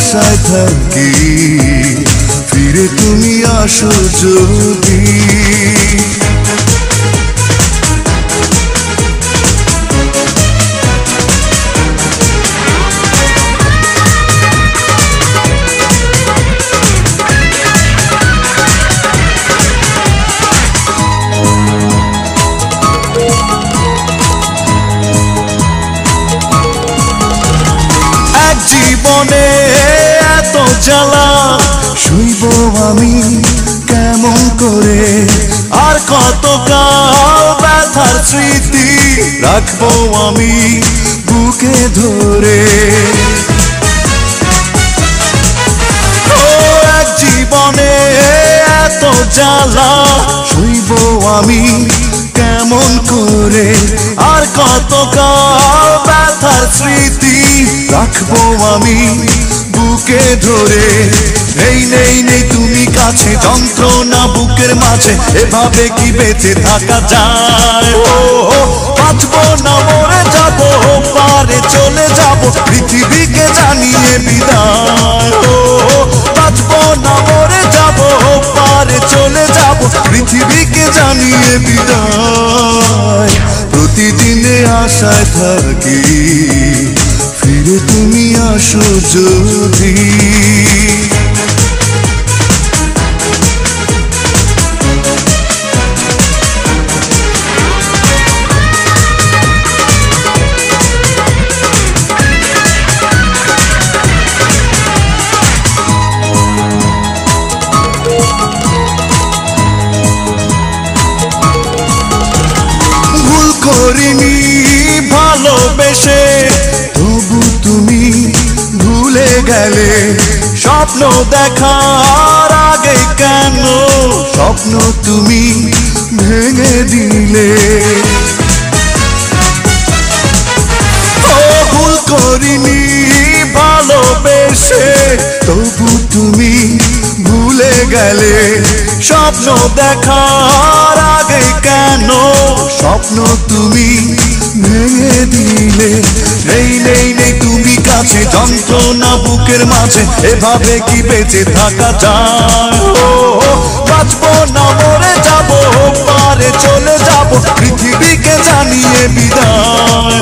আশায় থাকি ফিরে তুমি আসো যদি জীবনে এত জ্বালা সইব আমি কেমন করে আর কতকাল ব্যথার স্মৃতি রাখবো আমি বুকে ধরে এক জীবনে এত জ্বালা সইব আমি কেমন করে আর কতকাল ব্যথার স্মৃতি রাখবো আমি বুকে ধরে নেই নেই নেই তুমি কাছে যন্ত্রণা বুকের মাঝে এভাবে কি বেঁচে থাকা যায় বাঁচবো না মরে যাবো পারে চলে যাবো পৃথিবীকে জানিয়ে বিদায় বাঁচবো না মরে যাবো পারে চলে যাবো পৃথিবীকে জানিয়ে বিদায় প্রতিদিনে আশায় থাকি ফিরে তুমি আসো যদি ভুল করিনি ভালোবেসে তবু তুমি ভুলে গেলে স্বপ্ন দেখার আগে কেন স্বপ্ন তুমি ভেঙে দিলে ভুল করিনি ভালোবেসে তবু তুমি ভুলে গেলে স্বপ্ন দেখার আগে কেন স্বপ্ন তুমি ভেঙে দিলে নেই নেই নেই তুমি কাছে যন্ত্রণা বুকের মাঝে এভাবে কি বেঁচে থাকা যায় বাঁচবো না মরে যাবো পারে চলে যাবো পৃথিবীকে জানিয়ে বিদায়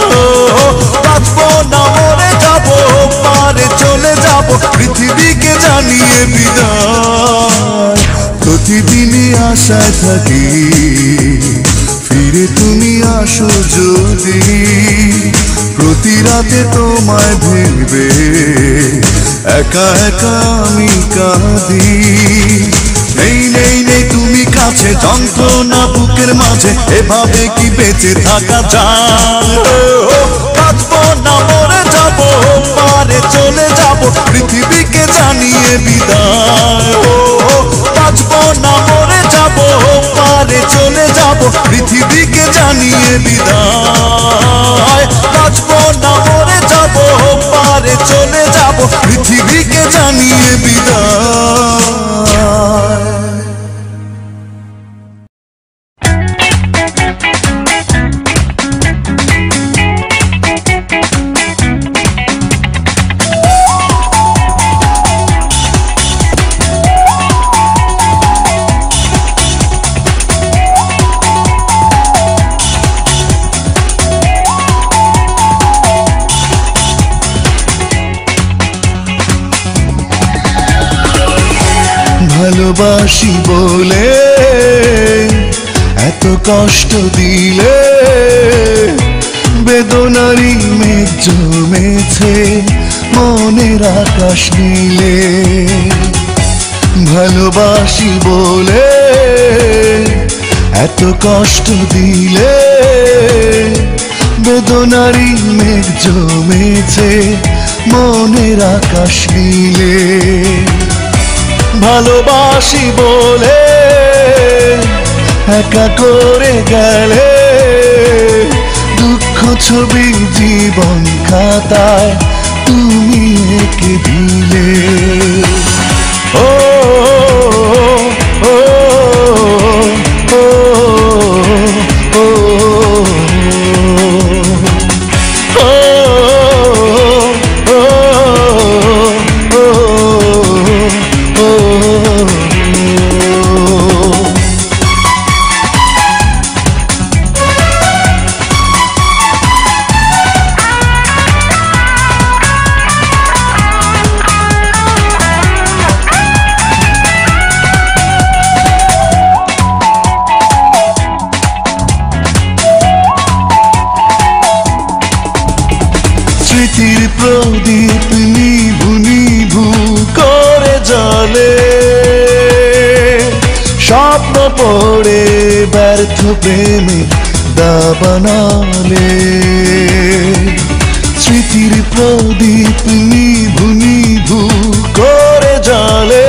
বাঁচবো না মরে যাবো পারে চলে যাবো পৃথিবীকে জানিয়ে বিদায় প্রতিদিনই আশায় থাকি ফিরে তুমি আসো যদি প্রতি রাতে তোমায় ভেবে একা একা আমি কাঁদি নেই নেই নেই তুমি কাছে যন্ত্রণা বুকের মাঝে এভাবে কি বেঁচে থাকা যায় বাঁচবো না মরে যাবো পারে চলে যাবো পৃথিবীকে জানিয়ে বিদায় বাঁচবো না মরে যাবো পারে চলে যাবো পৃথিবীকে জানিয়ে বিদায় বাঁচবো না মরে যাবো পারে চলে যাবো পৃথিবীকে জানিয়ে বিদায় ভালোবাসি বলে এত কষ্ট দিলে বেদনারি মেঘ জমেছে মনের আকাশ নীলে ভালোবাসি বলে এত কষ্ট দিলে বেদনারি মেঘ জমেছে মনের আকাশ নীলে ভালোবাসি বলে একা করে গেলে দুঃখ ছবি জীবন খাতায় তুমি এঁকে দিলে ও ও ও ও ও ও প্রদীপ নিভু নিভু করে জ্বলে, স্বপ্ন পড়ে ব্যর্থ প্রেমে দাবানলে। স্মৃতির প্রদীপ নিভু নিভু করে জ্বলে,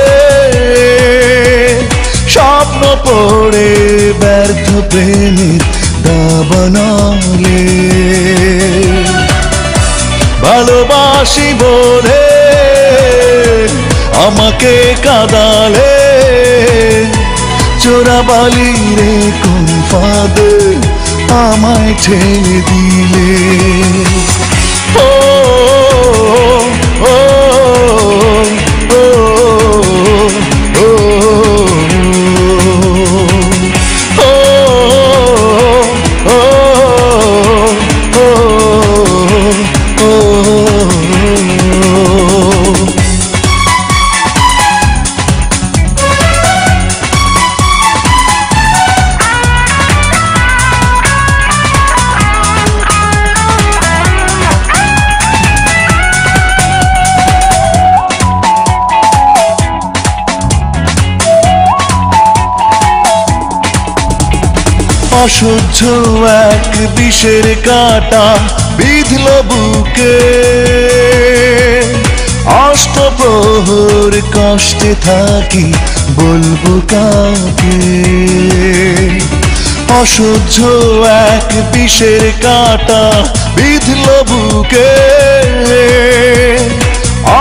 স্বপ্ন পড়ে ব্যর্থ প্রেমের দাবানলে। ভালোবাসি বলে আমাকে কাঁদালে, চোরাবালি রে কোন ফাঁদে আমায় ঠেলে দিলে। ও ও ও ও অসহ্য এক বিষের কাঁটা বিঁধল বুকে, অষ্টপ্রহর কষ্টে থাকি বলবো কাকে। অসহ্য এক বিষের কাঁটা বিঁধল বুকে,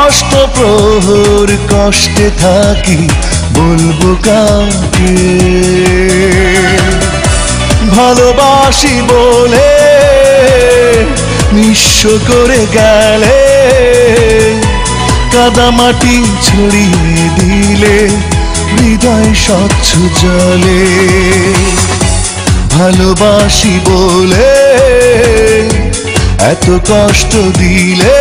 অষ্টপ্রহর কষ্টে থাকি বলবো কাকে। ভালোবাসি বলে নিঃস্ব করে গেলে, কাদামাটি ছড়িয়ে দিলে হৃদয় স্বচ্ছ জলে। ভালোবাসি বলে এত কষ্ট দিলে,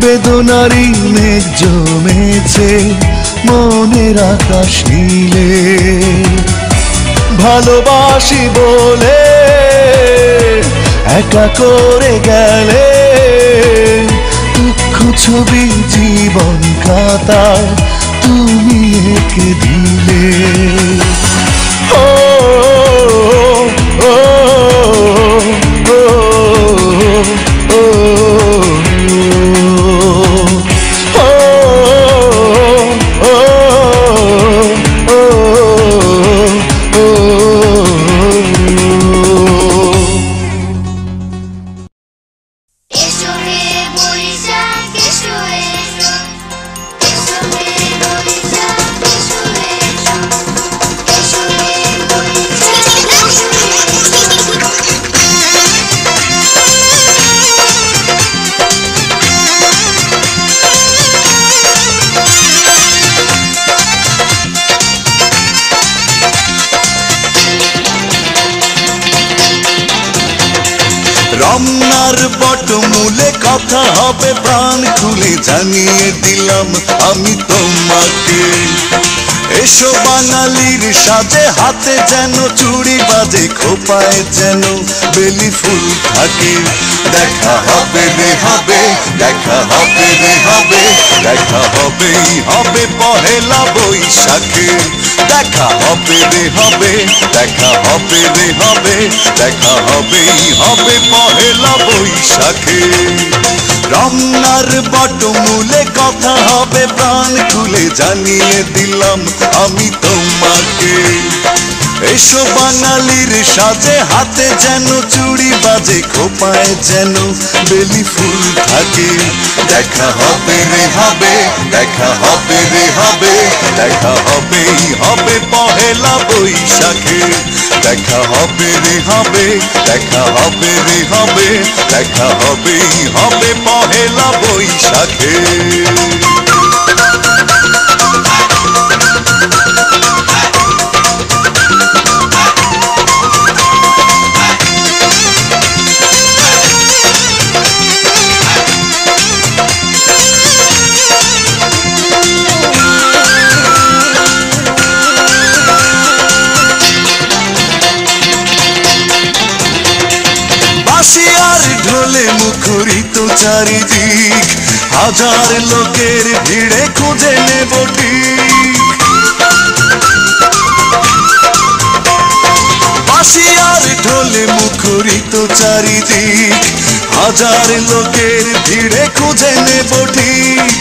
বেদনারি মেঘ জমেছে মনের আকাশ নীলে। ভালোবাসি বলে একা করে গেলে, দুঃখ ছবি জীবন খাতায় তুমি এঁকে দিলে। ও ও ও ও রমনার বটমূলে কথা হবে প্রাণ খুলে জানিয়ে দিলাম আমি তোমাকে। এসো বাঙালির সাজে, হাতে যেন চুড়ি বাজে, খোপায় যেন বেলি ফুল থাকে। দেখা হবে রে হবে, দেখা হবে রে হবে, দেখা হবেই হবে পহেলা বৈশাখে। দেখা হবে রে হবে, দেখা হবে রে হবে, দেখা হবেই হবে পহেলা বৈশাখে। রমনার বটমূলে কথা হবে প্রাণ খুলে জানিয়ে দিলাম আমি তোমাকে। এসো বাঙালির সাজে, হাতে যেন চুড়ি বাজে, খোপায় যেন বেলি ফুল থাকে। দেখা হবে রে হবে, দেখা হবে রে হবে, দেখা হবেই হবে পহেলা বৈশাখে। দেখা হবে রে হবে, দেখা হবে রে হবে, দেখা হবেই হবে পহেলা বৈশাখে। বাঁশি আর ঢোলে মুখরিত চারিদিক, হাজার লোকের ভিড়ে খুঁজে নেব ঠিক। বাঁশি আর ঢোলে মুখরিত চারিদিক, হাজার লোকের ভিড়ে খুঁজে নেব ঠিক।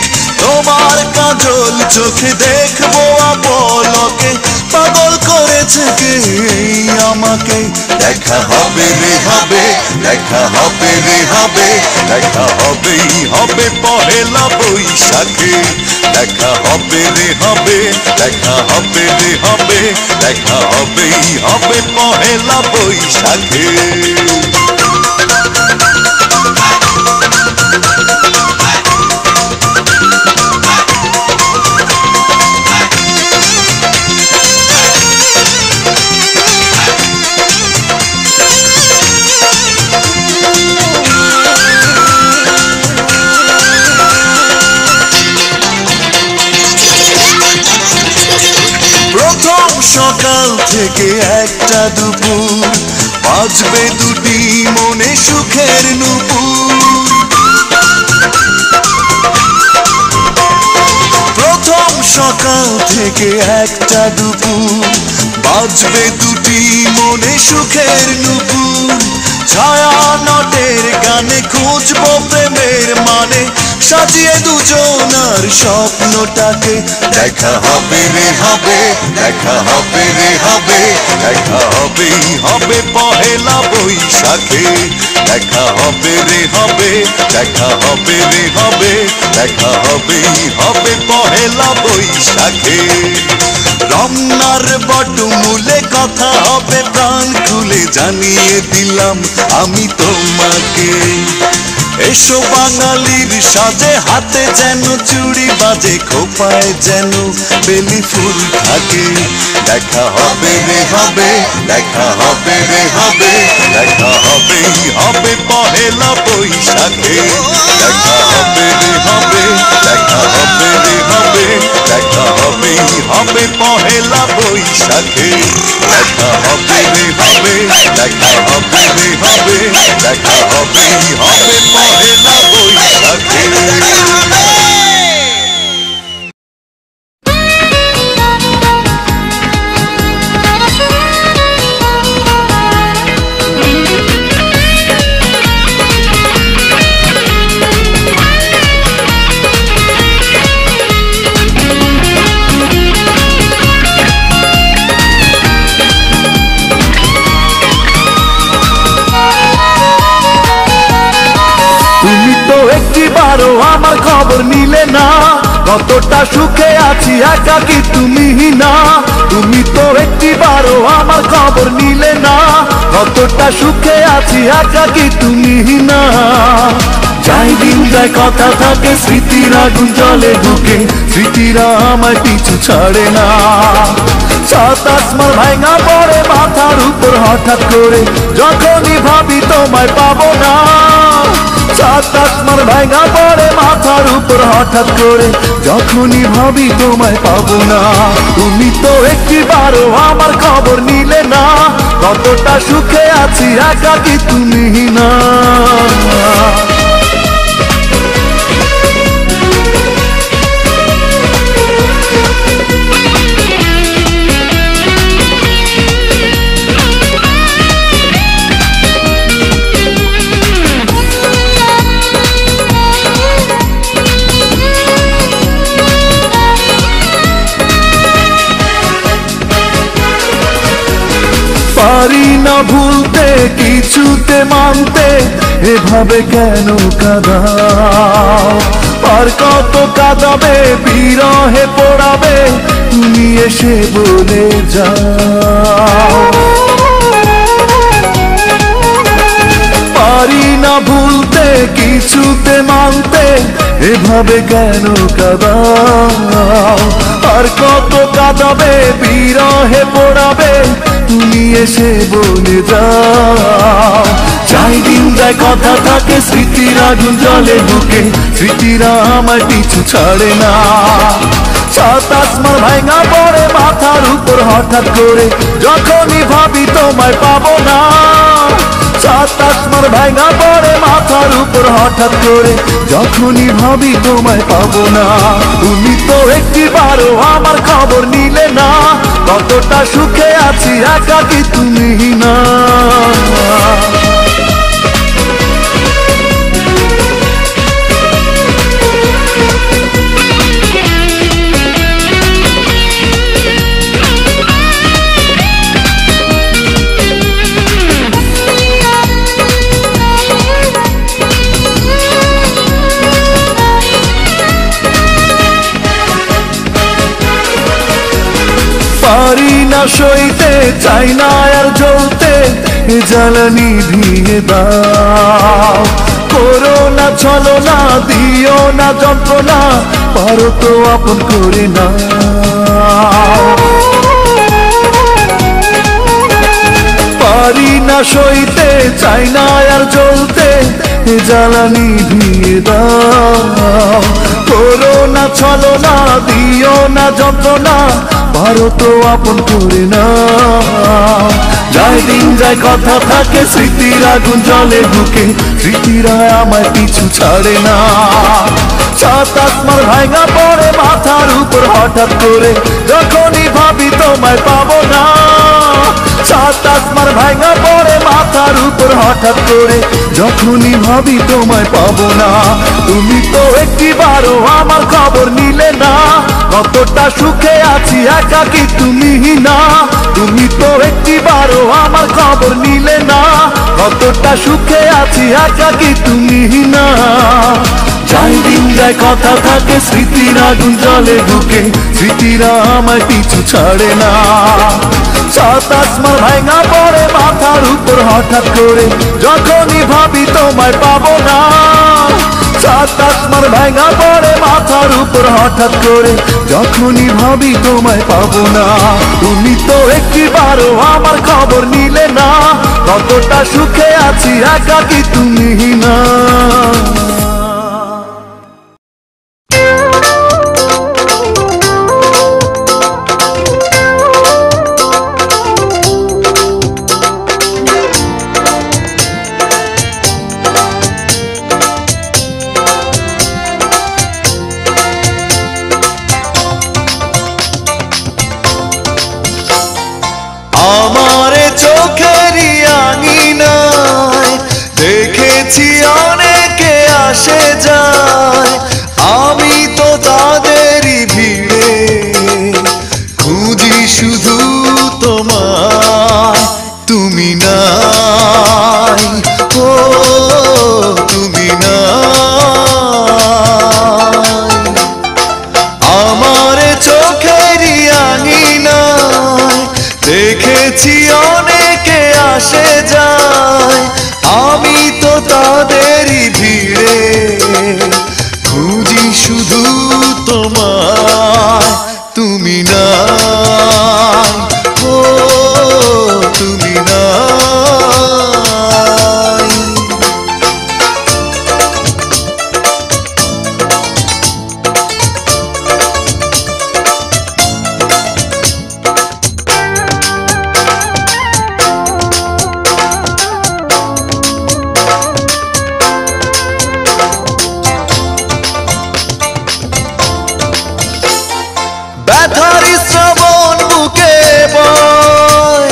তোমার কাজল চোখে দেখবো আপলকে, পাগল করেছে কে আমাকে। দেখা হবে রে হবে, দেখা হবে রে হবে, দেখা হবেই হবে পহেলা বৈশাখে। দেখা হবে রে হবে, দেখা হবে রে হবে, দেখা হবেই হবে পহেলা বৈশাখে। সকাল থেকে একটা দুপুর, বাজবে দুটি মনে সুখের নূপুর। প্রথম সকাল থেকে একটা দুপুর, বাজবে দুটি মনে সুখের নূপুর। ছায়া নটের গানে খুঁজবো প্রেমের মানে, সাজিয়ে দুজনার স্বপ্নটাকে। দেখা হবে রে হবে, দেখা হবে রে হবে, দেখা হবেই হবে পহেলা বৈশাখে। দেখা হবে রে হবে, দেখা হবে রে হবে, দেখা হবেই হবে পহেলা বৈশাখে। রমনার বটমূলে কথা হবে প্রাণ খুলে, জানিয়ে দিলাম আমি তোমাকে। এসো বাঙালির সাজে, হাতে যেন চুড়ি বাজে, খোপায় যেন বেলি ফুল থাকে। দেখা হবে রে হবে, দেখা হবে রে হবে, দেখা হবেই হবে পহেলা বৈশাখে। দেখা হবে রে হবে, দেখা হবে রে হবে, দেখা হবেই হবে পহেলা বৈশাখে। দেখা হবে রে হবে, দেখা হবে রে হবে, দেখা হবেই হবে পহেলা বৈশাখে। আমার খবর নিলে না, কতটা সুখে আছি একাকি তুমি না। তুমি তো একটিবারও আমার খবর নিলে না, কতটা সুখে আছি একাকি তুমি না। যাই দিন যায় কথা থাকে, স্মৃতির আগুন জলে ঢুকে, স্মৃতিরা আমার পিছু ছাড়ে না। সাত আসমান ভাঙা পড়ে মাথার উপর হঠাৎ করে, যখনই ভাবি তোমায় পাবো না। সাত আসমান ভাঙা পড়ে মাথার উপর হঠাৎ করে, যখনই ভাবি তোমায় পাবো না। তুমি তো একটিবারও আমার খবর নিলে না, কতটা সুখে আছি একাকি তুমি না। পারি না ভুলতে কিছুতে মানতে, এভাবে কেন কাঁদাও। আর কত কাঁদাবে, বিরহে পড়াবে, তুমি এসে বলে যাও। পারি না ভুলতে কিছুতে মানতে, এভাবে কেন কাঁদাও। আর কত কাঁদাবে, বিরহে পড়াবে, তুমি এসে বলে যাও। যাই দিন যায় কথা থাকে, স্মৃতির আগুন জলে ঢুকে, স্মৃতিরা আমার পিছু ছাড়ে না। সাত আসমান ভাঙা পড়ে মাথার উপর হঠাৎ করে, যখনই ভাবি তোমায় পাবো না। সাত আসমান ভাঙা পড়ে মাথার উপর হঠাৎ করে, যখনই ভাবি তোমায় পাবো না। তুমি তো একটিবারও আমার খবর নিলে না, কতটা সুখে আছি একাকী তুমি না। পারি না সইতে, চাই না আর জ্বলতে, জ্বালানি দিয়ে দাও। করো না ছলনা, দিও না যন্ত্রণা, পারো তো আপন করে না। পারি না সইতে, চাই না আর জ্বলতে, জ্বালানি দিয়ে দাও। করো না ছলনা, দিও না যন্ত্রণা, পারো তো আপন করে না। যায় দিন যায় কথা থাকে, স্মৃতির আগুন জ্বলে বুকে, স্মৃতিরা আমায় পিছু ছাড়ে না। সাত আসমান ভাঙা পড়ে মাথার উপর হঠাৎ করে, যখনই ভাবি তোমায় পাবো না। সাত আসমান ভাঙা পড়ে মাথার উপর হঠাৎ করে, যখনই ভাবি তোমায় পাবো না। তুমি তো একটিবারও আমার খবর নিলে না, কতটা সুখে আছি একাকী তুমি না। তুমি তো একটিবারও আমার খবর নিলে না, কতটা সুখে আছি একাকী তুমি না। যাই দিন যায় কথা থাকে, স্মৃতির আগুন জ্বলে বুকে, স্মৃতিরা আমায় পিছু ছাড়ে না। সাত আসমান ভাঙা পড়ে মাথার উপর হঠাৎ করে, যখনই ভাবি তোমায় পাবো না। সাত আসমান ভাঙা পড়ে মাথার উপর হঠাৎ করে, যখনই ভাবি তোমায় পাবো না। তুমি তো একটিবারও আমার খবর নিলে না, কতটা সুখে আছি একাকী তুমি না। আমারে চোখেরই আঙিনায় দেখেছি অনেকে আসে যায়, আমি তো তাদেরই ভিড়ে খুঁজি শুধু তোমায়। তুমি নাই, ও তুমি নাই। আমারে চোখেরই আঙিনায় দেখেছি অনেকে আসে যায়, আমি তো তাদেরই ভিড়ে খুঁজি শুধু তোমায়। তুমি নাই, ও তুমি নাই। ব্যথার শ্রাবণ বুকে বয়,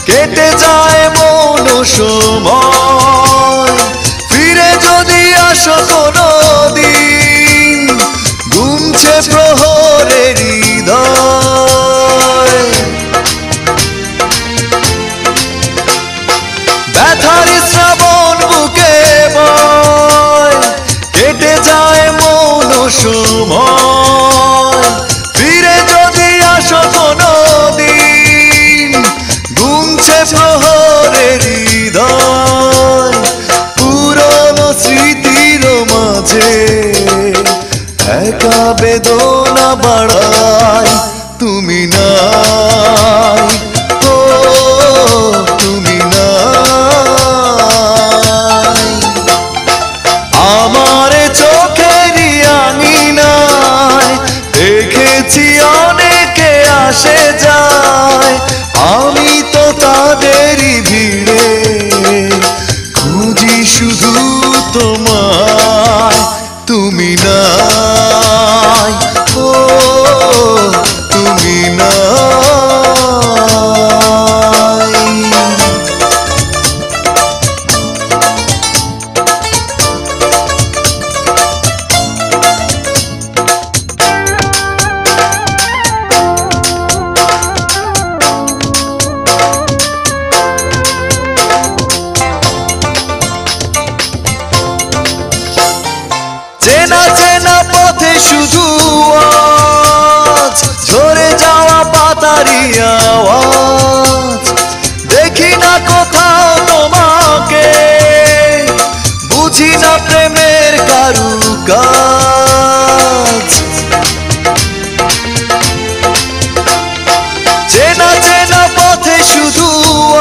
কেটে যায় মন সময়। ফিরে যদি আসো কোনো দিন, গুনছে প্রহরের হৃদয়। ব্যথার শ্রাবণ বুকে বয়, কেটে যায় মন সময়। ফিরে যদি আসো কোনো দিন, গুনছে প্রহরের হৃদয়। পুরনো স্মৃতির মাঝে একা বেদনা বাড়ায়, তুমি নাই, ও তুমি নাই। আমারে চোখেরই আঙিনায় দেখেছি অনেকে আসে যায়, আমি তো তাদেরই ভিড়ে তুমি নাই, ও তুমি নাই। চেনা চেনা পথে শুধু আজ ঝরে যাওয়া পাতারি আওয়াজ, দেখি না কোথাও তোমাকে, বুঝি না প্রেমের কারুকাজ। চেনা চেনা পথে শুধু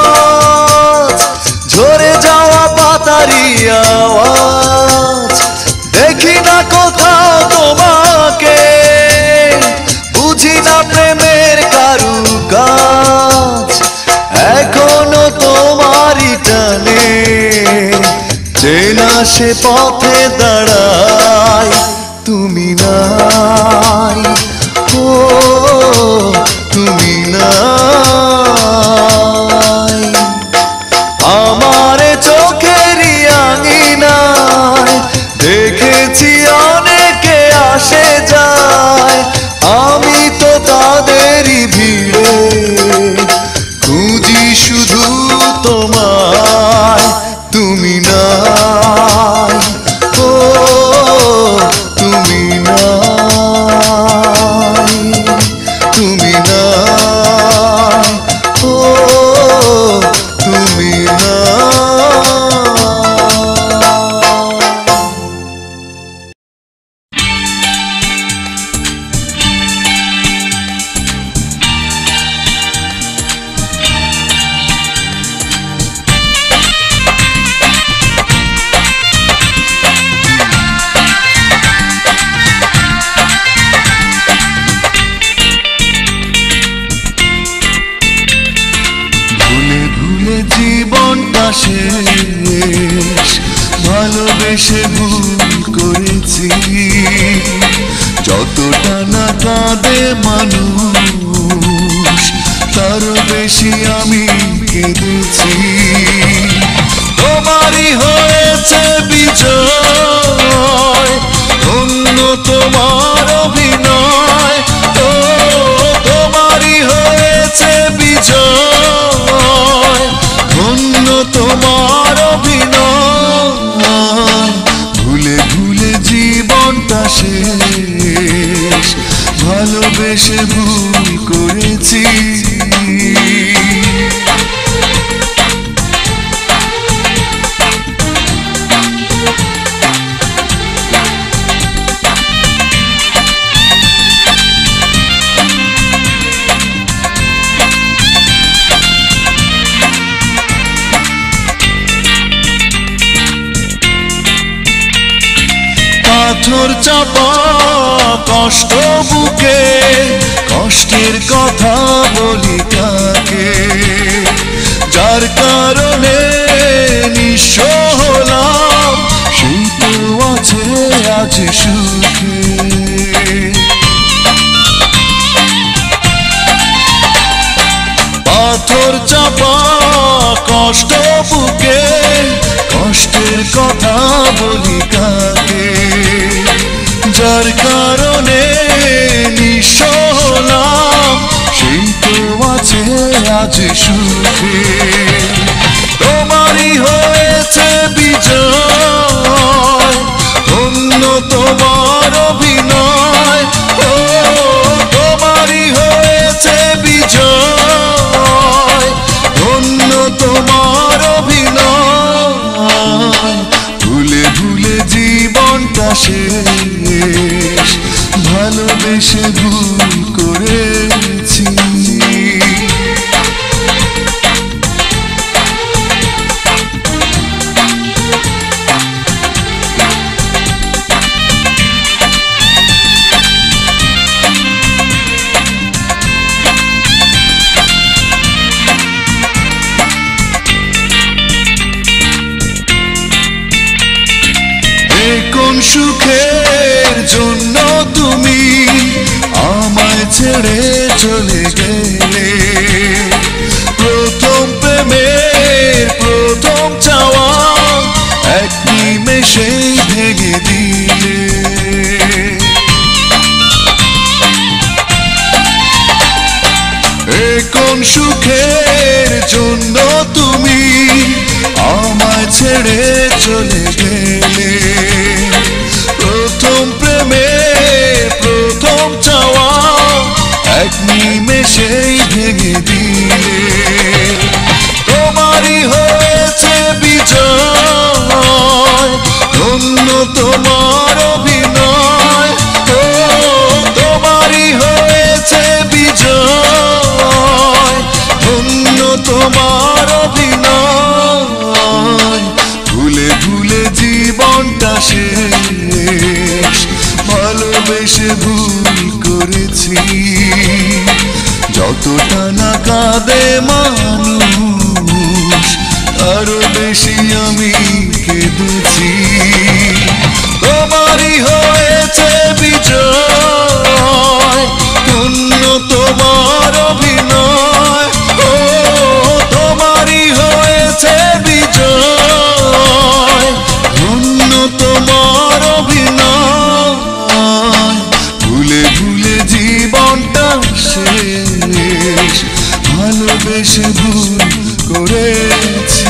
আজ ঝরে যাওয়া পাতারি আওয়াজ, দেখি না কোথাও তোমাকে, বুঝি না প্রেমের কারুকাজ। এখনো তোমারই টানে চেনা সে পথে দাঁড়াই, তুমি নাই, ও তুমি নাই। আমার চোখেরই আঙিনায় দেখেছি অনেকে আসে যায়, আমি তো তাদেরই ভিড়ে খুঁজি শুধু তোমায়, তুমি নাই, ও তুমি নাই, তুমি নাই, ও তুমি নাই। জীবনটা শেষ, ভালোবেসে ভুল করেছি, যতটা না কাঁদে মানুষ তারও বেশি আমি কেঁদেছি। তোমারই হয়েছে বিজয়, অন্য তোমার অভিনয়, তো তোমারই হয়েছে বিজয়, অন্য তোমার অভিনয়। ভুলে ভুলে জীবনটা শেষ, ভালোবেসে ভুল করেছি। পাথর চাপা কষ্ট বুকে, কষ্টের কথা বলি কাকে, যার কারণে নিঃস্ব হলাম, সেই তো আছে আজ সুখে। পাথর চাপা কষ্ট বুকে, কষ্টের কথা বলি কাকে, যার কারণে নিঃস্ব হলাম, সেই তো আছে আজ সুখে। তোমারই হয়েছে বিজয়, অন্য তোমার অভিনয়, ও তোমারই হয়েছে বিজয়, অন্য তোমার অভিনয়। ভুলে ভুলে জীবনটা শেষ, ভালোবেসে ভুল করেছি। কোন সুখে চলে গেলে প্রথম প্রেমের প্রথম চাওয়া এক নিমেষেই ভেঙে দিলে কোন সুখের জন্য তুমি আমায় ছেড়ে চলে গেলে প্রথম প্রেমের প্রথম চাওয়া এক নিমেষেই ভেঙে দিলে তোমারই হয়েছে বিজয় ধন্য তোমার অভিনয় ও তোমারই হয়েছে বিজয় ধন্য তোমার অভিনয় ভুলে ভুলে জীবনটা শেষ ভালোবেসে ভুল করেছি যতটা না কাঁদে মানুষ আরো বেশি আমি কেঁদেছি তোমারই হয়েছে বিজয় ধন্য তোমার অভিনয় ও তোমারই হয়েছে বিজয় ধন্য তোমার অভিনয় ভুলে ভুলে জীবনটা শেষ ভালোবেসে ভুল করেছি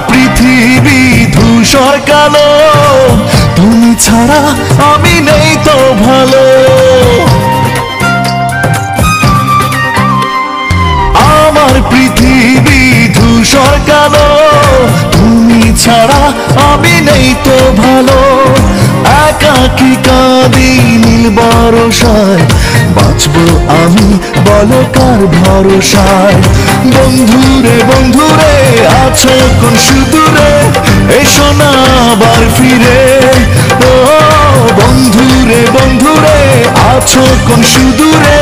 পৃথিবী ধূসর কালো তুমি ছাড়া আমি নেই তো ভালো আমার পৃথিবী ধূসর কালো তুমি ছাড়া আমি নেই তো ভালো একাকী কাঁদি নীল বরসায় বাঁচবো আমি বলো কার ভরসায় বন্ধুরে বন্ধুরে আছো কোন সুদূরে এসো না আবার ফিরে ও বন্ধুরে বন্ধুরে আছো কোন সুদূরে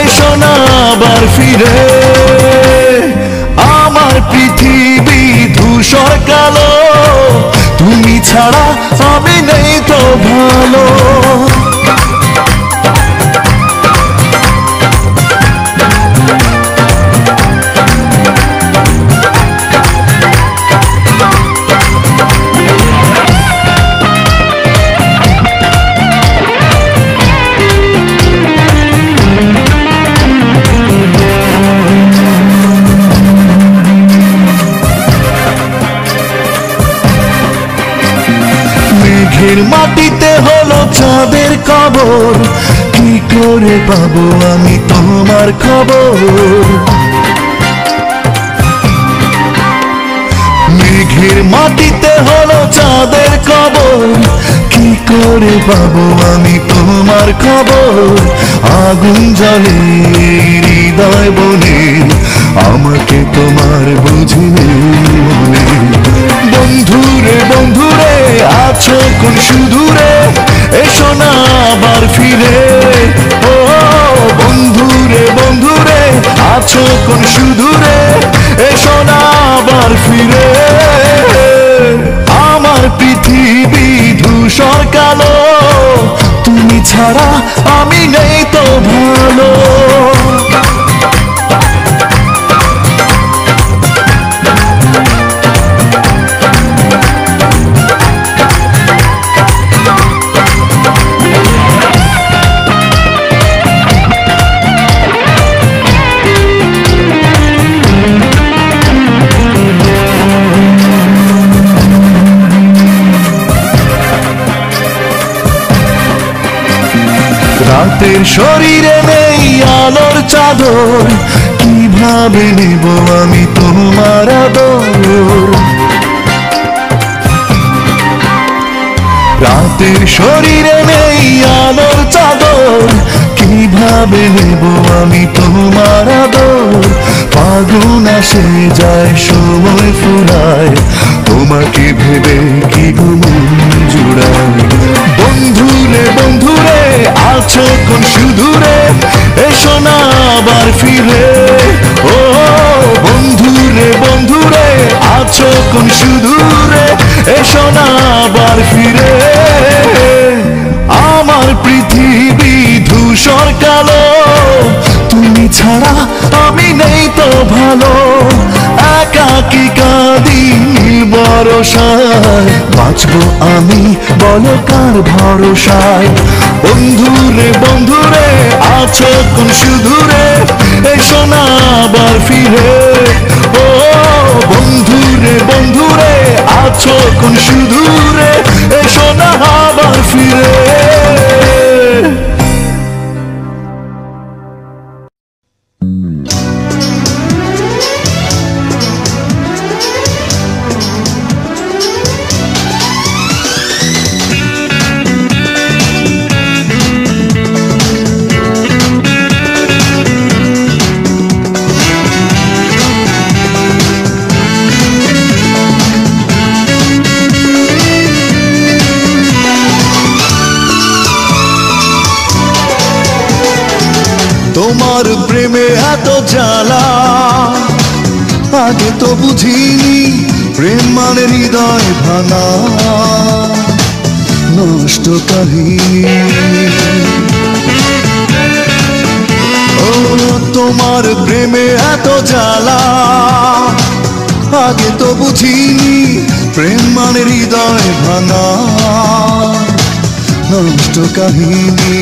এসো না আবার ফিরে আমার পৃথিবী ধূসর কালো তুমি ছাড়া আমি নেই তো ভালো মাটিতে হলো চাঁদের কবর কি করে পাবো আমি তোমার খবর মেঘের মাটিতে হলো চাঁদের কবর কি করে পাবো আমি তোমার খবর আগুন জ্বলে হৃদয় বনে আমাকে তোমার বুঝিনি মনে বন্ধুরে বন্ধুরে আছো কোন সুদূরে এসো না আবার ফিরে ও বন্ধুরে বন্ধুরে আছো কোন সুদূরে এসো না আবার ফিরে আমার পৃথিবী ধূসর কালো তুমি ছাড়া আমি নেই তো ভালো রাতের শরীরে নেই আলোর চাদর কিভাবে নেব আমি তোমার আদর রাতের শরীরে নেই আলোর চাদর কিভাবে নেব আমি তোমার আদর, ফাগুন আসে যায় সময় ফুরায়, তোমাকে ভেবে কি গো মন জুড়ায়। বন্ধুরে বন্ধুরে আছো কোন সুদূরে, এসো না আবার ফিরে। ও বন্ধুরে বন্ধুরে আছো কোন সুদূরে, এসো না আবার ফিরে। আমার পৃথিবী ধূসর কালো, তুমি ছাড়া আমি নেই তো ভালো, একাকী কাঁদি নীল বরষায়, বাঁচবো আমি বলো কার ভরসায়। বন্ধুরে বন্ধুরে আছো কোন সুদূরে, এসো না আবার ফিরে। ও বন্ধুরে বন্ধুরে আছো কোন সুদূরে, এসো না আবার ফিরে। তোমার প্রেমে এত জ্বালা, আগে তো বুঝিনি প্রেম মানে হৃদয় ভাঙা নষ্ট কাহিনী। ও তোমার প্রেমে এত জ্বালা, আগে তো বুঝিনি প্রেম মানে হৃদয় ভাঙা নষ্ট কাহিনী।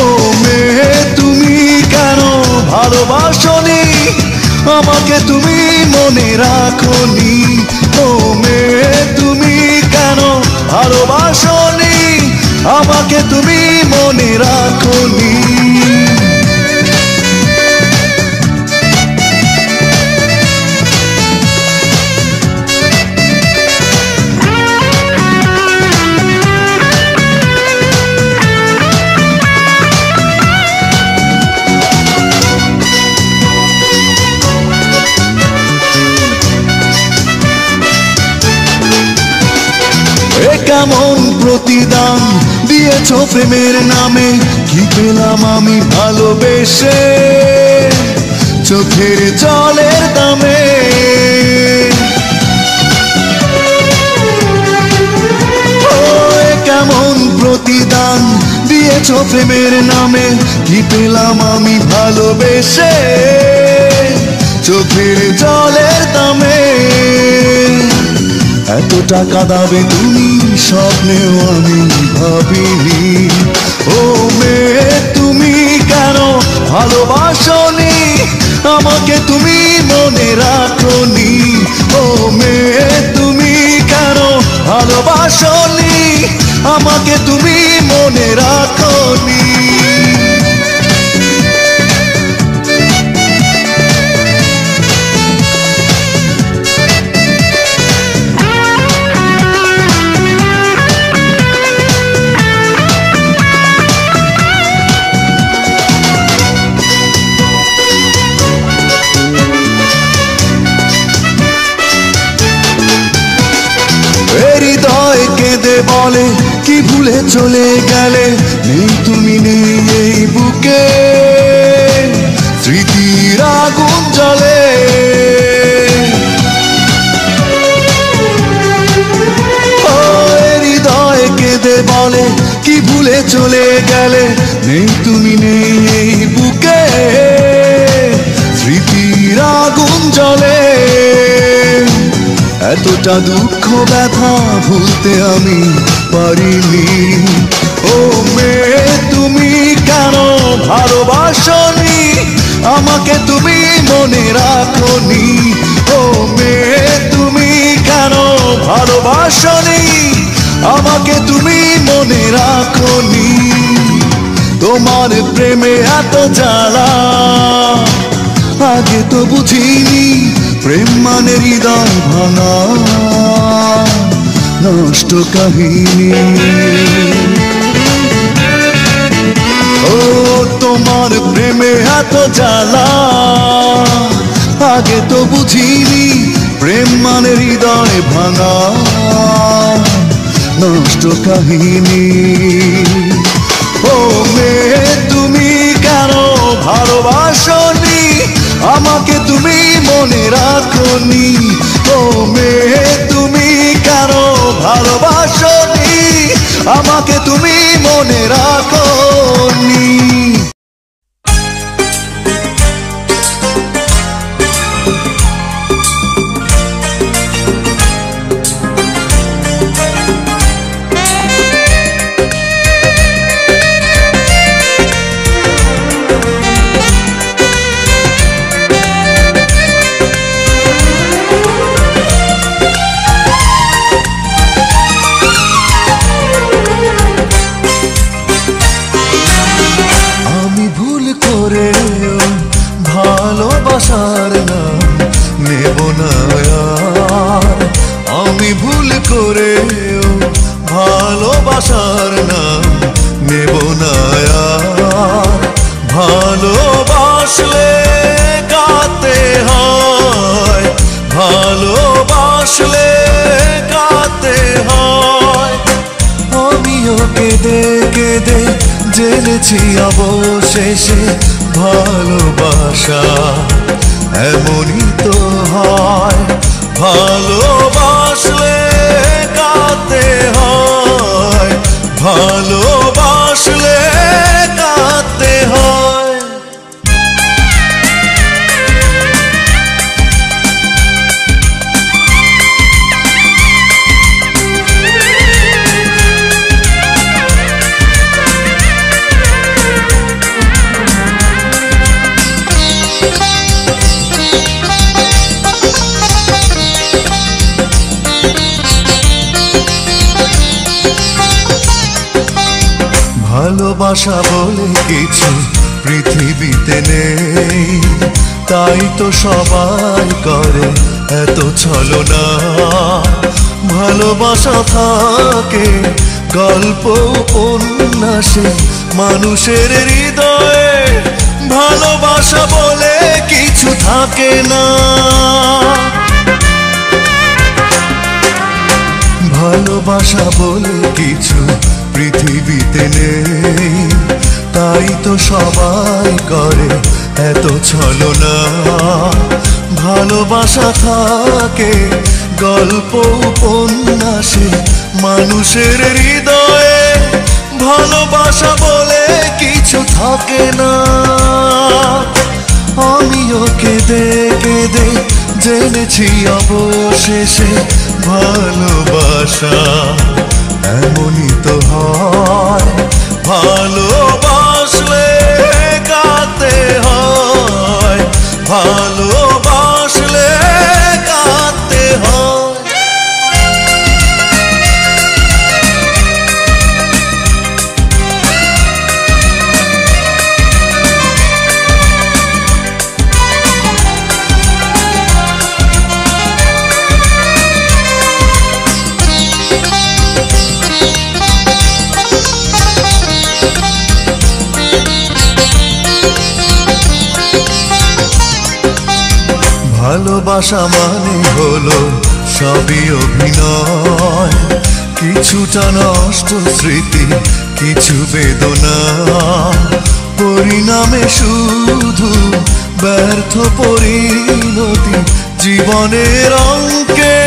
ও মেয়ে তুমি কেন ভালোবাসনি, আমাকে তুমি মনে রাখনি। ও মেয়ে তুমি কেন ভালোবাসনি, আমাকে তুমি মনে রাখনি। কেমন প্রতিদান দিয়েছ প্রেমের নামে, কি পেলাম আমি ভালোবেসে চোখের জলের দামে। ও কেমন প্রতিদান দিয়েছ প্রেমের নামে, কি পেলাম আমি ভালোবেসে চোখের জলের দামে। এত টাকা দাবে তুমি স্বপ্নেও আমি ভাবিনি। ও মেয়ে তুমি কেন ভালোবাসনি, আমাকে তুমি মনে রাখনি। ও মেয়ে তুমি কেন ভালোবাসনি, আমাকে তুমি মনে রাখনি। হৃদয় কেঁদে বলে কি ভুলে চলে গেলে, নেই তুমি নেই এই বুকে, স্মৃতির আগুন জ্বলে। ও হৃদয় কেঁদে বলে কি ভুলে চলে গেলে, নেই তুমি নেই এই বুকে, স্মৃতির আগুন জ্বলে। এতটা দুঃখ ব্যথা ভুলতে আমি পারিনি। ও মেয়ে তুমি কেন ভালোবাসনি, আমাকে তুমি মনে রাখনি। ও মেয়ে তুমি কেন ভালোবাসনি, আমাকে তুমি মনে রাখনি। তোমার প্রেমে এত জ্বালা, আগে তো বুঝিনি প্রেম মানে হৃদয় ভাঙা নষ্ট কাহিনী। তোমার প্রেমে এত জ্বালা, আগে তো বুঝিনি প্রেম মানে হৃদয় ভাঙা নষ্ট কাহিনী। ও মেয়ে তুমি কেন ভালোবাসনি আমাকে, তুমি মনে রাখনি। ও মেয়ে তুমি কেন ভালোবাসনি আমাকে, তুমি মনে রাখনি। ভালোবাসার নাম নেব না আর, আমি ভুল করেও ভালোবাসার নাম নেব না আর। ভালোবাসলে কাঁদতে হয়, ভালোবাসলে কাঁদতে হয়। আমিও কেঁদে কেঁদে জেনেছি অবশেষে ভালোবাসা এমনই তো হয়। ভালোবাসলে কাঁদতে হয়, ভালোবাসলে কাঁদতে হয়। ভালোবাসা বলে কিছু পৃথিবীতে নেই, তাই তো সবাই করে এত ছলনা। ভালোবাসা থাকে গল্প উপন্যাসে মানুষের হৃদয়ে, ভালোবাসা বলে কিছু থাকে না। ভালোবাসা বলে কিছু পৃথিবীতে নেই, তাই তো সবাই করে এত ছলনা। ভালোবাসা থাকে গল্প উপন্যাসে মানুষের হৃদয়ে, ভালোবাসা বলে কিছু থাকে না। আমিও কেঁদে কেঁদে জেনেছি অবশেষে ভালোবাসা এমনই তো হয়। ভালোবাসলে কাঁদতে হয়, ভালোবাসলে কাঁদতে হয়। ভালোবাসা মানে হলো সবই অভিনয়, কিছুটা নষ্ট স্মৃতি কিছু বেদনা, পরিণামে শুধু ব্যর্থ পরিণতি। জীবনের অঙ্কে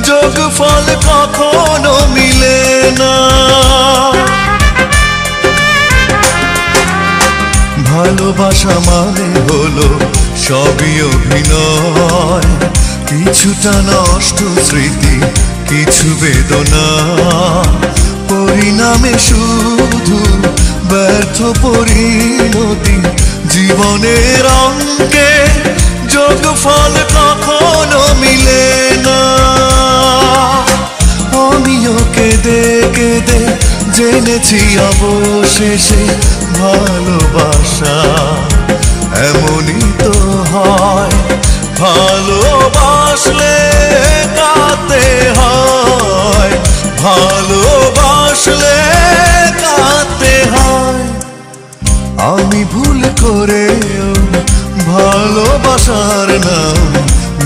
যোগফল কখনো মিলে না। ভালোবাসা মানে হলো সবই অভিনয়, কিছুটা নষ্ট স্মৃতি কিছু বেদনা, পরিণামে শুধু ব্যর্থ পরিণতি। জীবনের অঙ্কে যোগফল কখনো মিলে না। আমিও কেঁদে কেঁদে জেনেছি অবশেষে ভালোবাসা এমনই তো হয়। ভালোবাসলে কাঁদতে হয়, ভালোবাসলে কাঁদতে হয়। আমি করেও ভালোবাসার নাম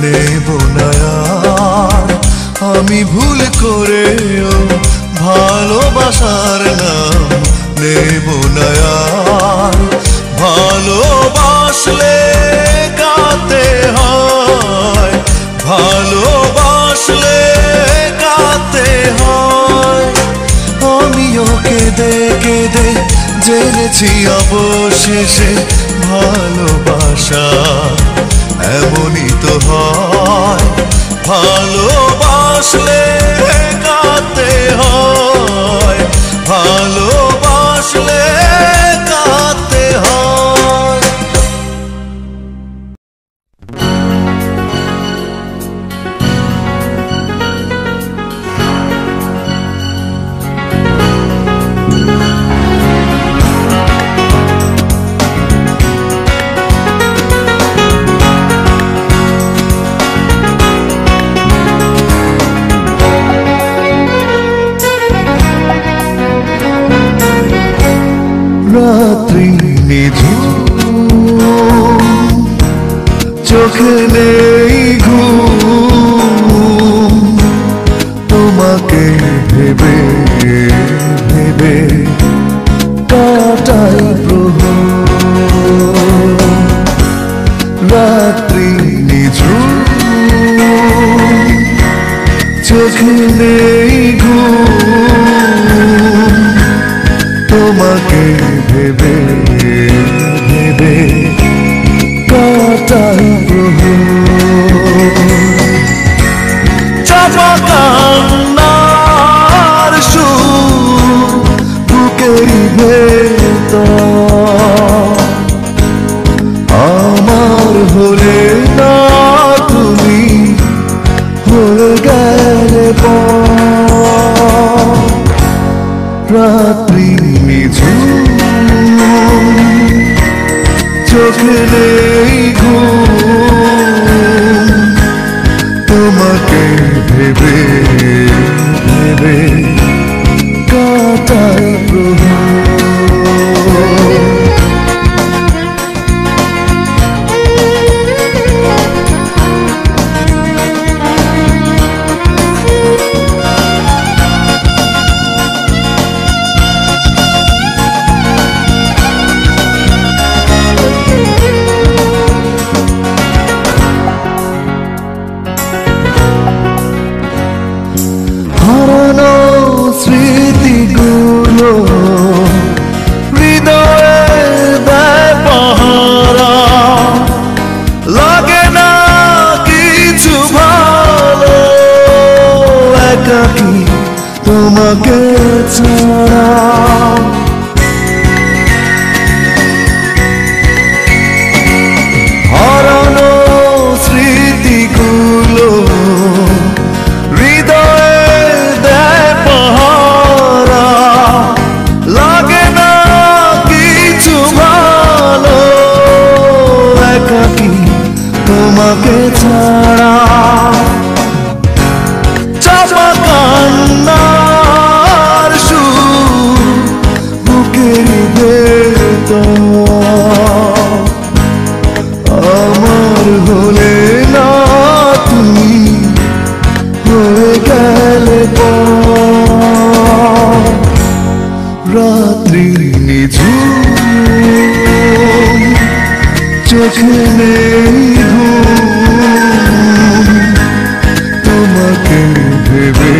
নেব না আর। আমি ভুল করেও ভালোবাসার নাম নেব না আর। ভালোবাসলে কাঁদতে হয়, ভালোবাসলে কাঁদতে হয়। আমিও কেঁদে কেঁদে জেনেছি অবশেষে ভালোবাসা এমনই তো হয়। ভালোবাসলে কাঁদতে হয়, ভালোবাসলে কাঁদতে হয়। রাত্রি নিঝুম, চোখে নেই ঘুম, তোমাকে ভেবে ভেবে কাটাই প্রহর। রাত্রি নিঝুম, চোখে নেই ঘুম, তোমাকে ভেবে ভেবে কাটাই প্রহর। চাপা কান্নার সুর বুকের ভেতর, আমার হলে না তুমি হয়ে গেলে পর। রাত্রি নিঝুম, চোখে নেই ঘুম, তোমাকে ভেবে ভেবে কাটাই প্রহর। হারানো স্মৃতিগুলো হৃদয়ে দেয় পাহারা, লাগে না কিছু ভালো একাকী তোমাকে ছাড়া। হারানো স্মৃতিগুলো তোমাকে ছাড়া। চাপা কান্নার সুর বুকের ভেতর, আমার হলে না তুমি হয়ে গেলে পর। রাত্রি নিঝুম, চোখে নেই ঘুম, তোমাকে ভেবে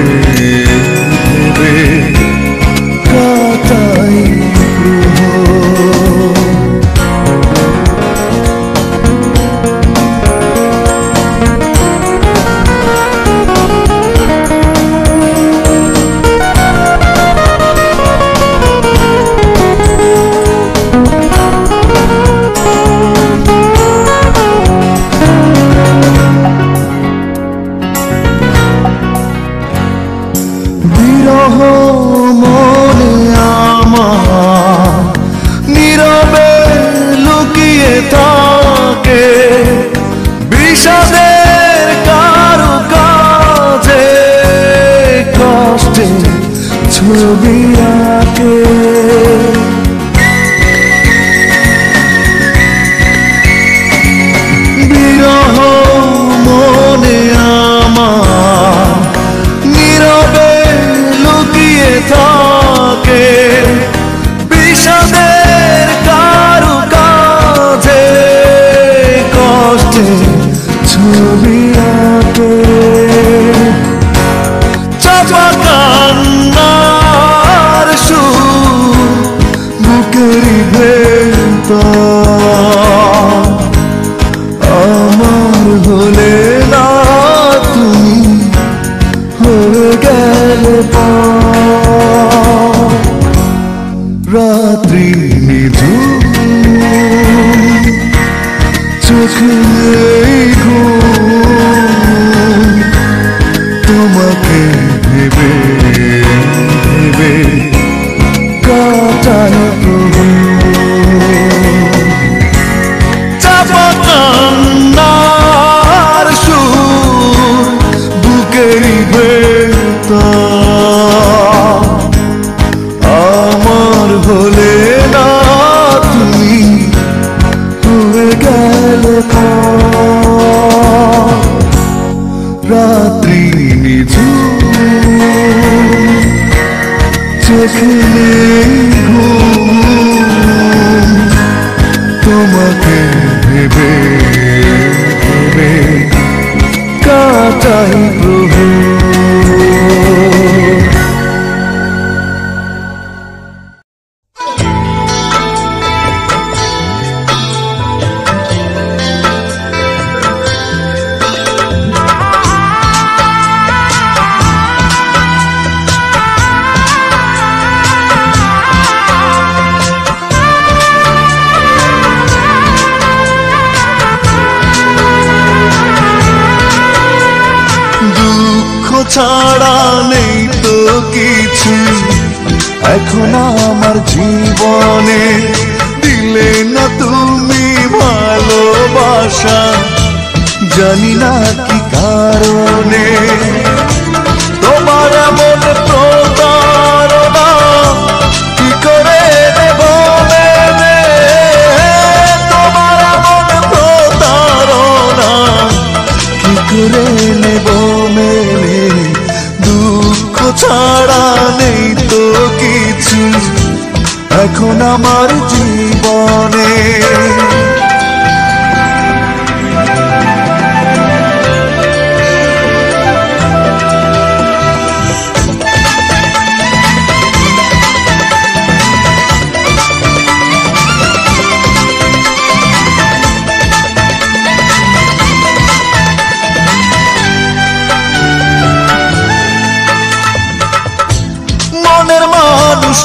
ভেবে কাটাই প্রহর। বিরহ মনে আমার নীরবে লুকিয়ে থাকে, বিষাদের কারু কাজে কষ্টে ছবি আঁকে। থাকে বিষাদের কারু কাঁধে কষ্টে ছবি আঁকে চাপা কান্নার সুর বুকেরই ভেতর আমার হলে না তুমি হয়ে গেলে রাত্রি নিঝুম চোখে নেই ঘুম তোমাকে ভেবে ভেবে কাটায় প্রভু চাপা কান্নার সুর বুকেরই ভেতর আমার হলে না তুমি হয়ে গেলে রাত্রি নিঝুম চোখে নেই ঘুম তোমাকে ভেবে ভেবে কাটাই প্রভু ছাড়া নেই তো কিছু এখন আমার জীবনে দিলে না তুমি ভালোবাসা জানি না কি কারণে তোমার এমন প্রতারণা কি করে দেব মেনে তোমার এমন প্রতারণা কি করে নেব মেনে দুঃখ ছাড়া নেই তো কিছু এখন আমার জীবনে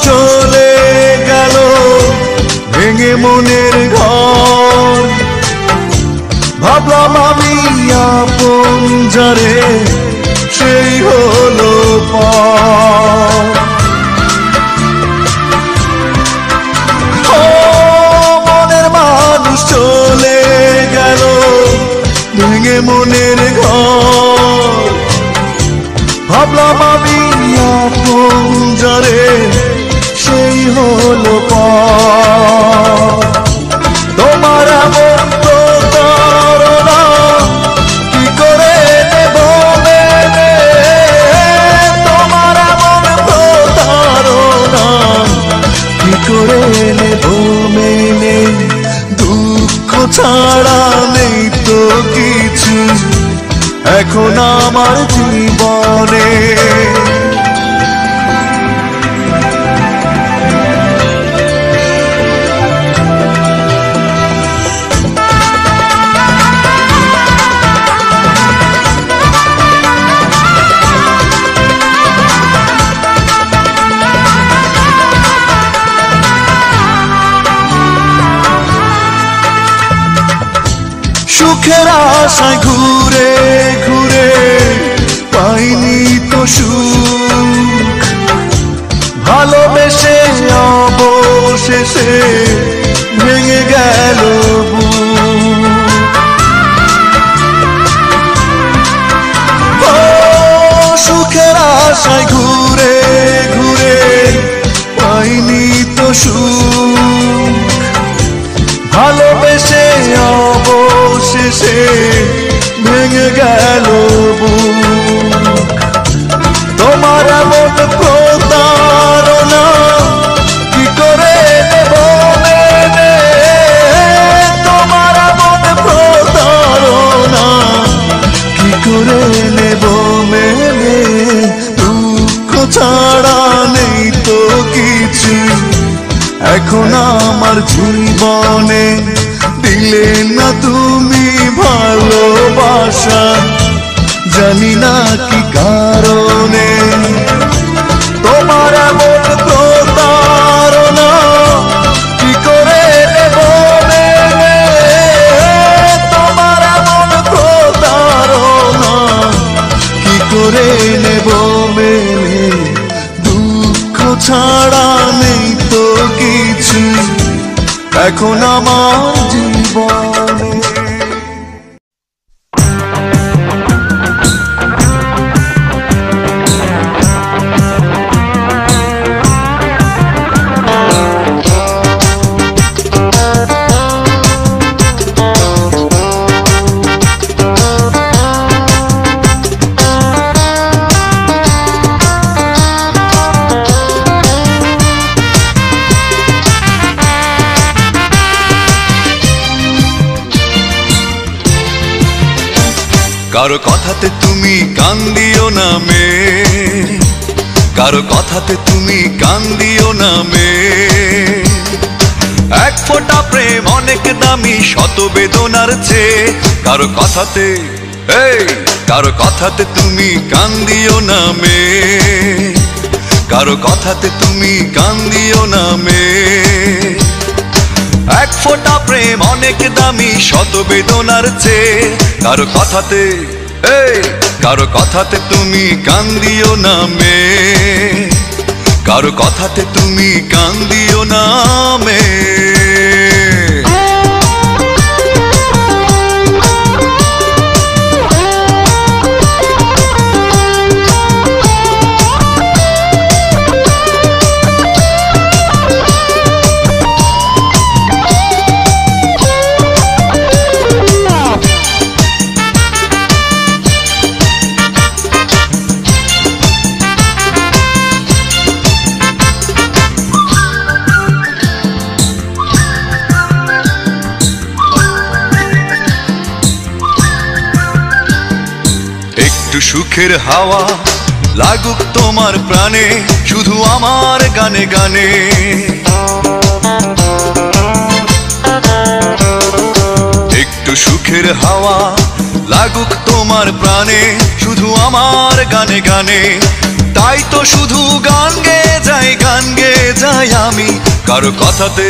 চলে গেল ভেঙে মনের ঘর ভাবলাম আমি আপন যারে সেই হলো মনের মানুষ চলে গেল ভেঙে মনের ঘর ভাবলাম আমি আপন যারে সেই হলো তোমার এমন প্রতারণা কি করে নেব মেনে তোমার এমন প্রতারণা কি করে নেব মেনে দুঃখ ছাড়া নেই তো কিছু এখন আমার জীবনে সুখের আশায় ঘুরে ঘুরে পাইনি তো সুখ ভালোবেসে অবশেষে ভেঙে গেল সুখের আশায় ঘুরে ঘুরে পাইনি তো সুখ ভালোবেসে অবশেষে ভেঙে গেল তোমার এমন প্রতারণা এখন আমার জীবনে দিলে না তুমি ভালোবাসা, জানি না কি কারণে তোমার এমন প্রতারণা কি করে নেব মেনে, তোমার এমন প্রতারণা কি করে নেব মেনে, দুঃখ ছাড়া নেই তো কিছু এখন আমার জীবনে। কারো কথাতে তুমি কান দিও না মে, কারো কথাতে তুমি কান দিও না মে, এক ফোঁটা প্রেম অনেক দামি শত বেদনার চেয়ে, কারো কথাতে কারো কথাতে তুমি কান দিও না মে, কারো কথাতে তুমি কান দিও না মে, এক ফোঁটা প্রেম অনেক দামি শত বেদনার চেয়ে, কারো কথাতে কারো কথাতে তুমি কান দিও না মে, কারো কথাতে তুমি কান দিও না মে। একটু সুখের হাওয়া লাগুক তোমার প্রাণে, শুধু আমার গানে গানে, একটু সুখের হাওয়া লাগুক তোমার প্রাণে, শুধু আমার গানে গানে, তাই তো শুধু গান গেয়ে যাই আমি, কারো কথাতে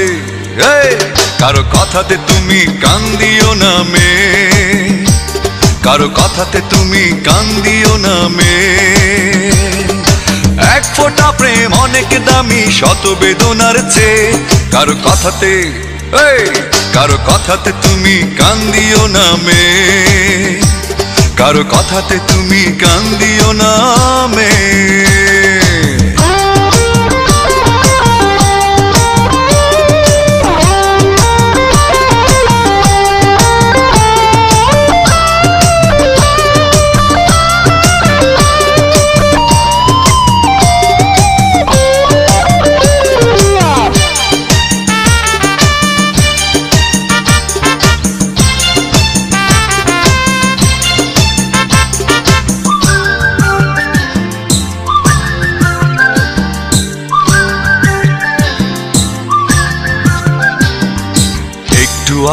কারো কথাতে তুমি কান দিও না মে, কারো কথাতে তুমি কান দিও না মে, এক ফোঁটা প্রেম অনেক দামি শত বেদনার চেয়ে, কারো কথাতে কারো কথাতে তুমি কান দিও না মে, কারো কথাতে তুমি কান দিও না মে।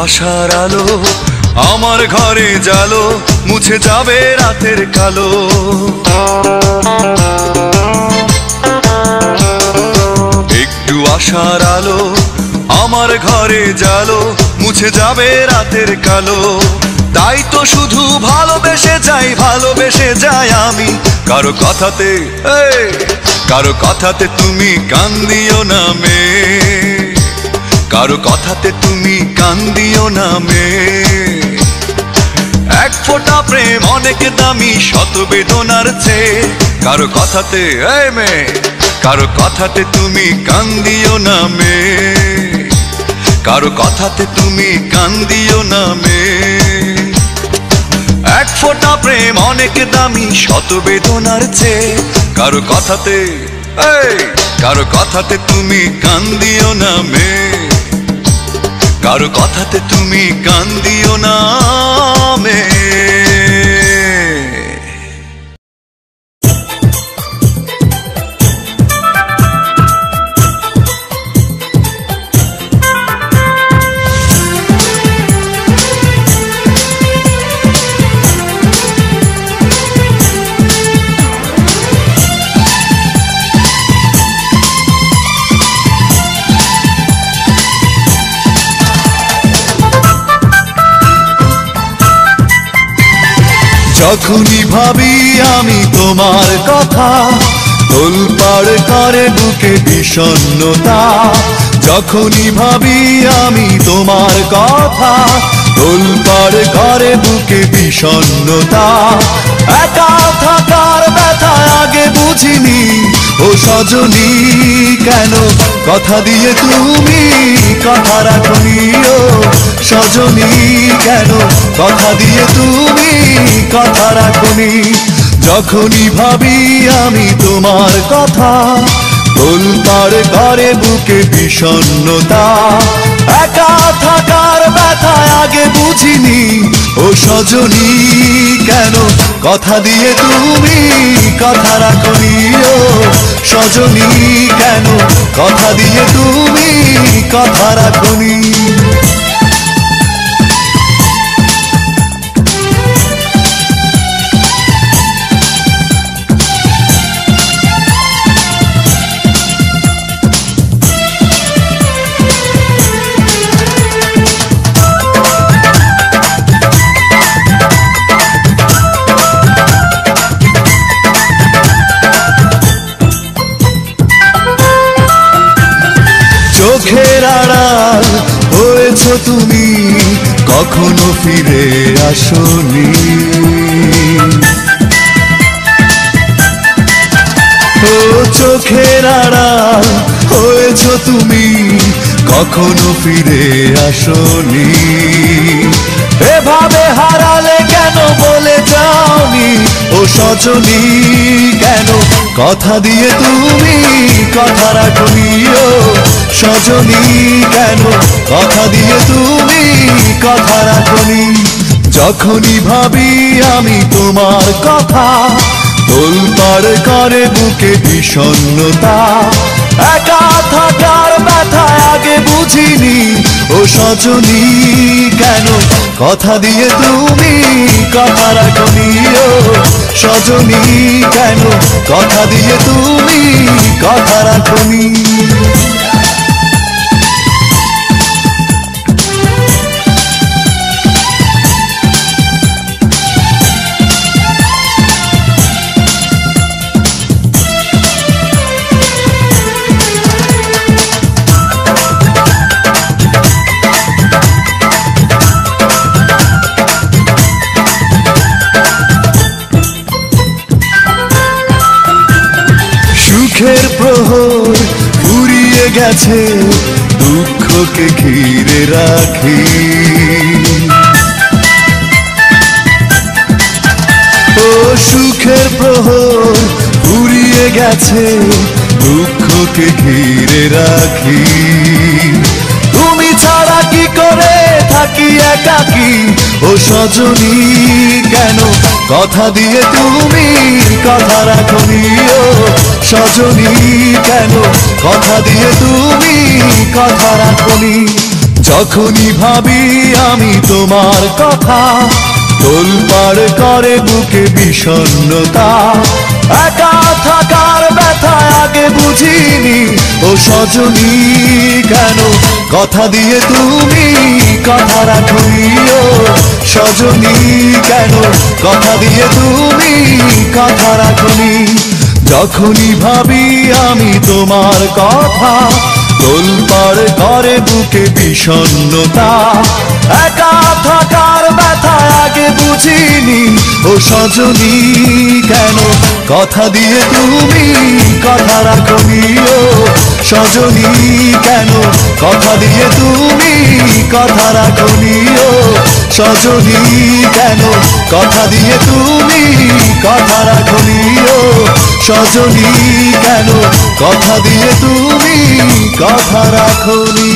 আশার আলো আমার ঘরে জালো, মুছে যাবে রাতের কালো, একটু আশার আলো আমার ঘরে জালো, মুছে যাবে রাতের কালো, তাই তো শুধু ভালোবেসে যাই আমি, কারো কথাতে কারো কথাতে তুমি কান দিও না মে, কারো কথাতে তুমি কান দিও না মে, এক ফোঁটা প্রেম অনেক দামি শত বেদনার চেয়ে, কারো কথাতে মে, কারো কথাতে তুমি কান দিও না মে, কারো কথাতে তুমি কান দিও না মে, এক ফোঁটা প্রেম অনেক দামি শত বেদনার চেয়ে, কারো কথাতে কারো কথাতে তুমি কান দিও না মে, কারো কথাতে তুমি কান দিও না মে। যখনই ভাবি আমি তোমার কথা তোলপাড় করে বুকে বিষণ্ণতা যখনই ভাবি আমি তোমার কথা তোলপাড় করে বুকে বিষণ্ণতা একা থাকার ব্যথা আগে বুঝিনি ও সজনী কেন কথা দিয়ে তুমি কথা রাখনি ও সজনী কেন কথা দিয়ে তুমি কথা রাখনি যখনই ভাবি আমি তোমার কথা তোলপাড় করে বুকে বিষণ্ণতা একা থাকার ব্যথা আগে বুঝিনি ও সজনী কেন কথা দিয়ে তুমি কথা রাখনি ও সজনী কেন কথা দিয়ে তুমি কথা রাখনি চোখের আড়াল হয়েছো তুমি কখনো ফিরে আসোনি ও চোখের আড়াল হয়েছো তুমি কখনো ফিরে আসোনি এভাবে হারালে কেন বলে যাওনি ও সজনী কেন কথা দিয়ে তুমি কথা রাখনি ও সজনী কেন কথা দিয়ে তুমি কথা রাখনি যখনই ভাবি আমি তোমার কথা তোলপাড় করে বুকে বিষণ্ণতা একা থাকার ব্যথা আগে বুঝিনি ও সজনী কেন কথা দিয়ে তুমি কথা রাখনি ও সজনী কেন কথা দিয়ে তুমি কথা রাখনি সুখের প্রহর ফুরিয়ে গেছে দুঃখকে ঘিরে রাখি ও সুখের প্রহর ফুরিয়ে গেছে দুঃখকে ঘিরে রাখি তুমি ছাড়া কি করে থাকি একাকী ও সজনী কেন কথা দিয়ে তুমি কথা রাখনি ও সজনী কেন কথা দিয়ে তুমি কথা রাখনি যখনই ভাবি আমি তোমার কথা তোলপাড় করে বুকে বিষণ্ণতা একা থাকার ব্যথা আগে বুঝিনি ও সজনী কেন কথা দিয়ে তুমি কথা রাখনি ও সজনী কেন কথা দিয়ে তুমি কথা রাখনি যখনই ভাবি আমি তোমার কথা তোলপাড় করে বুকে বিষণ্ণতা একা থাকার ব্যথা আগে বুঝিনি ও সজনী কেন কথা দিয়ে তুমি কথা রাখনি ও সজনী কেন কথা দিয়ে তুমি কথা রাখনি ও সজনী কেন কথা দিয়ে তুমি কথা রাখনি ও সজনী কেন কথা দিয়ে তুমি কথা রাখনি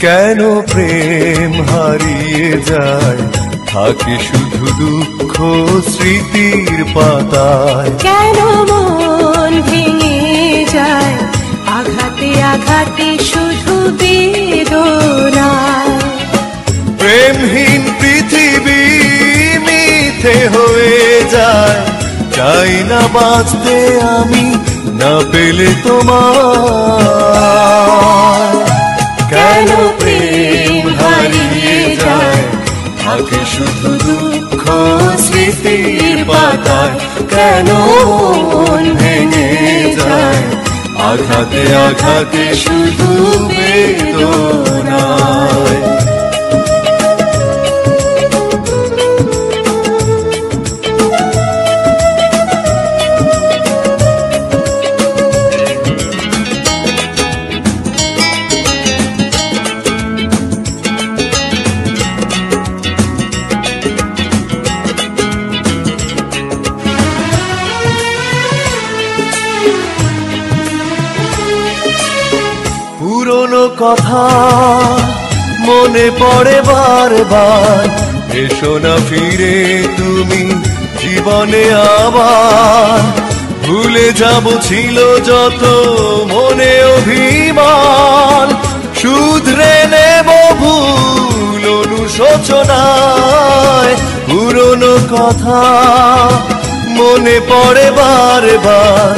কেন প্রেম হারিয়ে যায় থাকে শুধু দুঃখ স্মৃতির পাতায়। কেন মন ভেঙে যায় আঘাতে আঘাতে শুধু বেদনায়। প্রেমহীন পৃথিবী মিথ্যে হয়ে যায়, চাই না বাঁচতে আমি না পেলে তোমার। কেন প্রেম হারিয়ে যায় থাকে শুধু দুঃখ স্মৃতির পাতায়। কেন মন ভেঙে যায় আঘাতে আঘাতে শুধু বেদনায়। পুরনো কথা মনে পড়ে বারবার, এসো না ফিরে তুমি জীবনে আবার। ভুলে যাব ছিল যত মনে অভিমান, শুধরে নেব ভুল অনুশোচনায়। পুরনো কথা মনে পড়ে বারবার,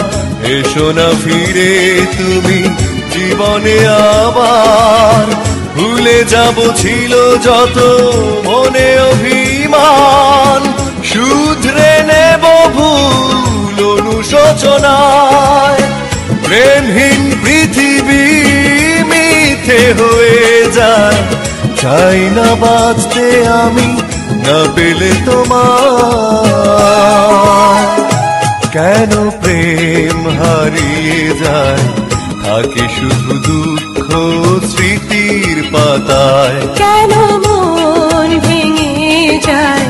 এসো না ফিরে তুমি জীবনে আবার। ভুলে যাব ছিল যত মনে অভিমান, শুধরে নেব ভুল অনুশোচনায়। প্রেমহীন পৃথিবী মিথ্যে হয়ে যায়, চাই না বাঁচতে আমি না পেলে তোমার। কেন প্রেম হারিয়ে যায় থাকে শুধু দুঃখ স্মৃতির পাতায়। কেন মন ভেঙে যায়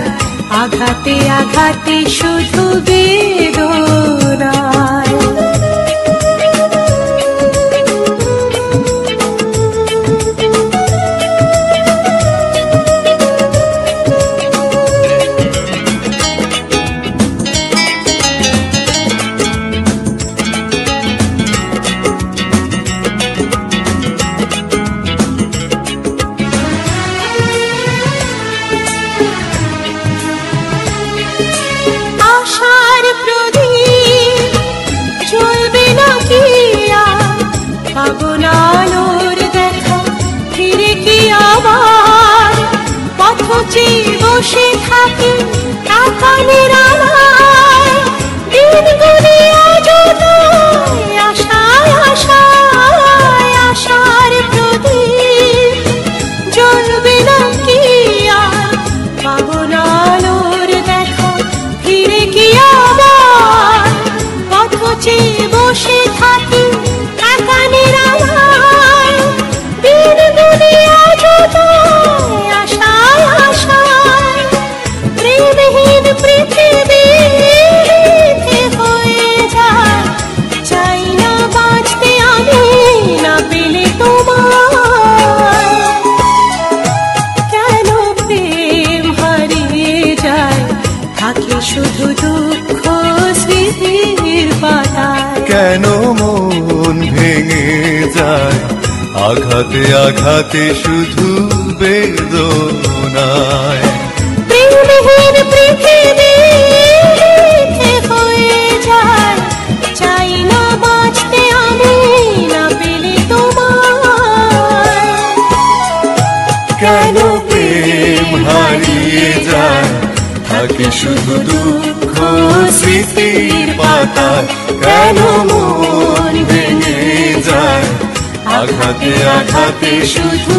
আঘাতে আঘাতে শুধু বেদনায়। বসে থাকি আকাশের আড়ায়, দিনগুলি আজও আশায় আশায় আশার প্রদীপ জ্বলবে না কি আর। পাবো না আলোর দেখা ফিরে কি আবার, পথ চেয়ে বসে থাকি আকাশের আড়ায়, দিনগুলি আজও আশায় আশায়। প্রেমহীন পৃথিবী হয়ে যায়, চাই না বাঁচতে আমি না পেলে তোমার। কেন প্রেম হারিয়ে যায় থাকে শুধু দুঃখ স্মৃতির পাতায়। কেন মন ভেঙে যায় আঘাতে আঘাতে শুধু বেদনায়। প্রেমহীন পৃথিবী হয়ে যায়, চাই না বাঁচতে আমি না পেলে তোমার। কেন প্রেম হারিয়ে যায় থাকে শুধু দুঃখ স্মৃতির পাতায়। কেন মন ভেঙে যায় আঘাতে আঘাতে শুধু